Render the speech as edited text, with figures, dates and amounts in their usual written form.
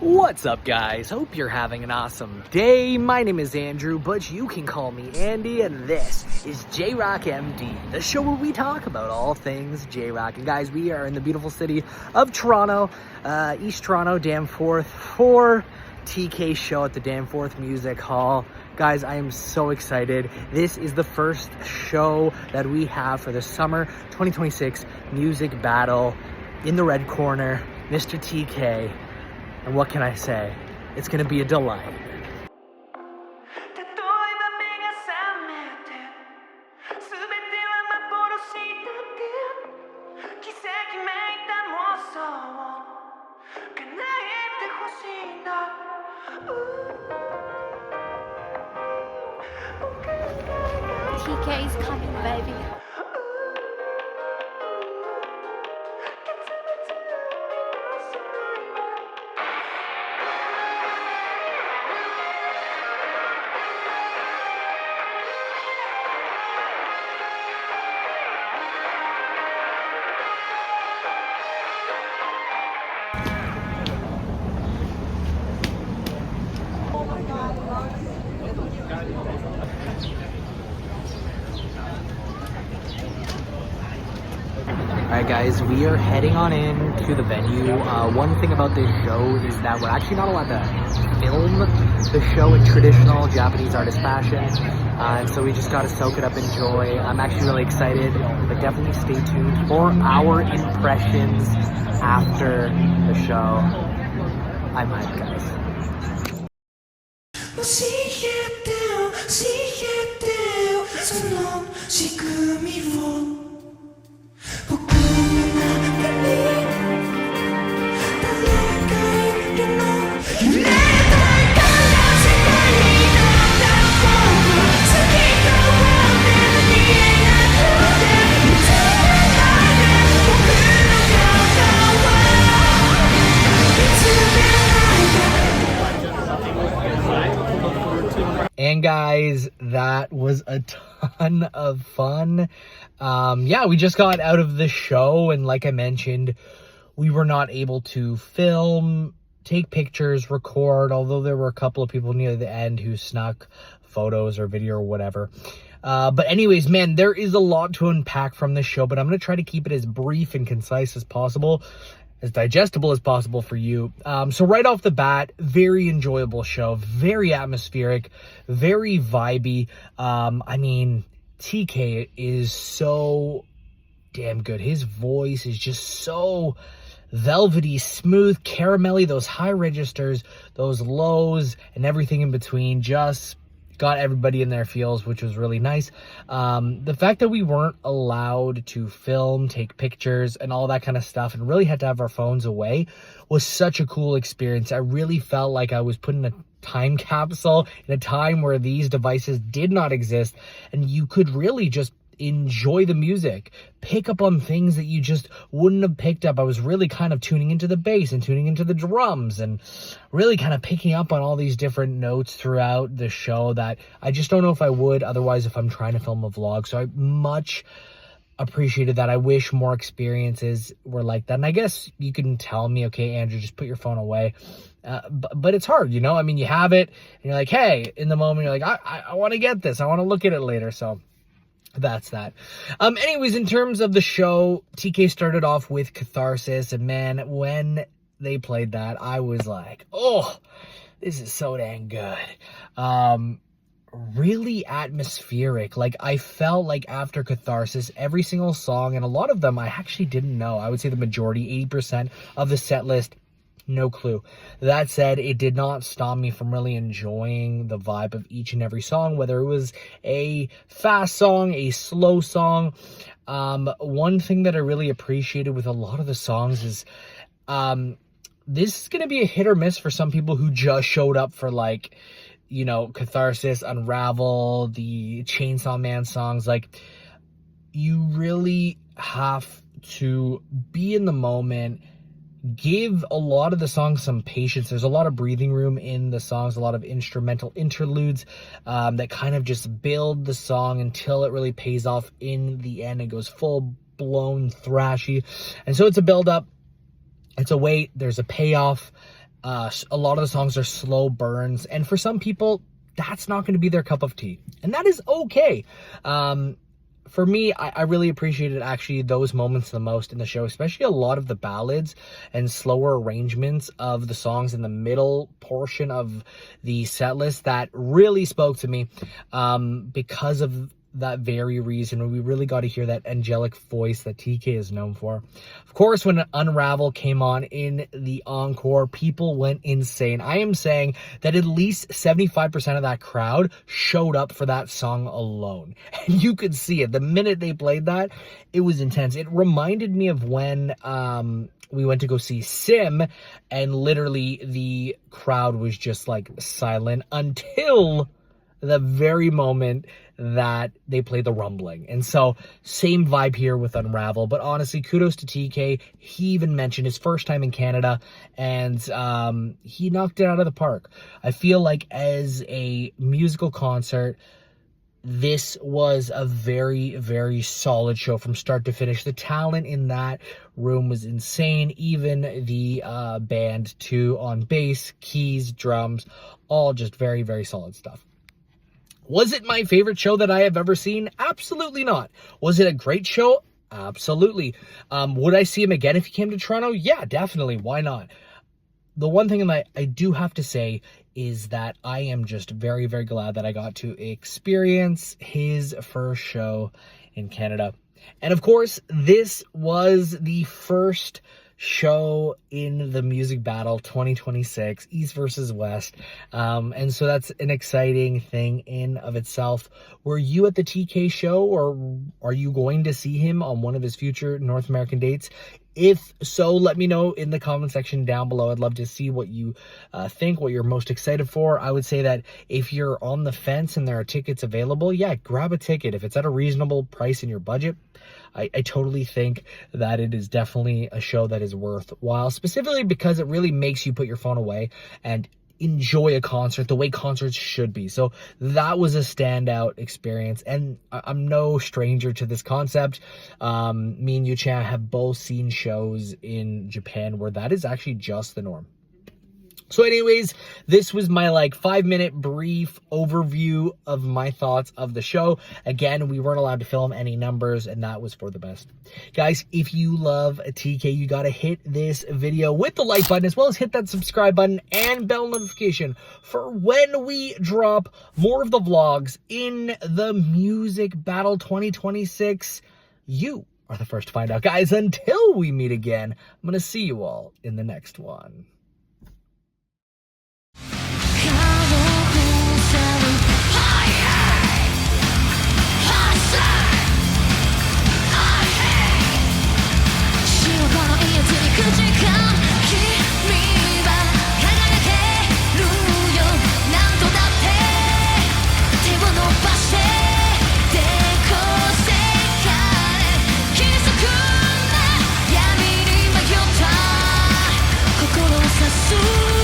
What's up, guys? Hope you're having an awesome day. My name is Andrew, but you can call me Andy, and this is J-Rock MD, the show where we talk about all things J-Rock. And guys, we are in the beautiful city of Toronto, East Toronto, Danforth, for TK's show at the Danforth Music Hall. Guys, I am so excited. This is the first show that we have for the summer 2026 music battle. In the red corner, Mr. TK. And what can I say? It's gonna be a delight. TK's coming, baby. Alright guys, we are heading on in to the venue. One thing about this show is that we're actually not allowed to film the show in traditional Japanese artist fashion. And so we just gotta soak it up, enjoy. I'm actually really excited, but definitely stay tuned for our impressions after the show. I'm hyped, guys. And guys, that was a ton of fun. Yeah, we just got out of the show, and like I mentioned, we were not able to film, take pictures, record, although there were a couple of people near the end who snuck photos or video or whatever. But anyways, man, there is a lot to unpack from this show, but I'm going to try to keep it as brief and concise as possible, as digestible as possible for you. So right off the bat, very enjoyable show, very atmospheric, very vibey. I mean, TK is so damn good. His voice is just so velvety, smooth, caramelly. Those high registers, those lows, and everything in between just got everybody in their feels, which was really nice. The fact that we weren't allowed to film, take pictures, and all that kind of stuff, and really had to have our phones away, was such a cool experience. I really felt like I was put in a time capsule in a time where these devices did not exist, and you could really just enjoy the music, pick up on things that you just wouldn't have picked up. I was really kind of tuning into the bass and tuning into the drums and really kind of picking up on all these different notes throughout the show that I just don't know if I would otherwise if I'm trying to film a vlog. So I much appreciated that. I wish more experiences were like that. And I guess you can tell me, okay, Andrew, just put your phone away. But it's hard, you know? I mean, you have it and you're like, hey, in the moment, you're like, I want to get this. I want to look at it later. So that's that. Anyways, in terms of the show, TK started off with Catharsis, and man, when they played that, I was like, oh, this is so dang good. Really atmospheric. Like, I felt like after Catharsis, every single song, and a lot of them I actually didn't know. I would say the majority, 80% of the set list, no clue. That said, it did not stop me from really enjoying the vibe of each and every song, whether it was a fast song, a slow song. One thing that I really appreciated with a lot of the songs is this is going to be a hit or miss for some people who just showed up for, like, you know, Catharsis, Unravel, the Chainsaw Man songs. Like, you really have to be in the moment, give a lot of the songs some patience. There's a lot of breathing room in the songs, a lot of instrumental interludes that kind of just build the song until it really pays off in the end. It goes full blown thrashy. And so it's a build up, it's a wait, there's a payoff. A lot of the songs are slow burns, and for some people, that's not going to be their cup of tea, and that is okay. For me, I really appreciated actually those moments the most in the show, especially a lot of the ballads and slower arrangements of the songs in the middle portion of the set list that really spoke to me, because of that very reason. We really got to hear that angelic voice that TK is known for. Of course, when Unravel came on in the encore, people went insane. I am saying that at least 75% of that crowd showed up for that song alone. And you could see it. The minute they played that, it was intense. It reminded me of when we went to go see Sim, and literally the crowd was just like silent until the very moment that they play the rumbling. And so same vibe here with Unravel, but honestly, kudos to TK. He even mentioned his first time in Canada, and he knocked it out of the park. I feel like as a musical concert, this was a very, very solid show from start to finish. The talent in that room was insane. Even the band too, on bass, keys, drums, all just very, very solid stuff. Was it my favorite show that I have ever seen? Absolutely not. Was it a great show? Absolutely. Would I see him again if he came to Toronto? Yeah, definitely. Why not? The one thing that I do have to say is that I am just very, very glad that I got to experience his first show in Canada. And of course, this was the first show in the Music Battle 2026, East versus West. And so that's an exciting thing in of itself. Were you at the TK show, or are you going to see him on one of his future North American dates? If so, let me know in the comment section down below. I'd love to see what you think, what you're most excited for. I would say that if you're on the fence and there are tickets available, yeah, grab a ticket. If it's at a reasonable price in your budget, I totally think that it is definitely a show that is worthwhile, specifically because it really makes you put your phone away and enjoy a concert the way concerts should be. So that was a standout experience, and I'm no stranger to this concept. Me and Yu-chan have both seen shows in Japan where that is actually just the norm. So anyways, this was my 5-minute brief overview of my thoughts of the show. Again, we weren't allowed to film any numbers, and that was for the best. Guys, if you love TK, you got to hit this video with the like button, as well as hit that subscribe button and bell notification for when we drop more of the vlogs in the Music Battle 2026. You are the first to find out. Guys, until we meet again, I'm going to see you all in the next one. Soon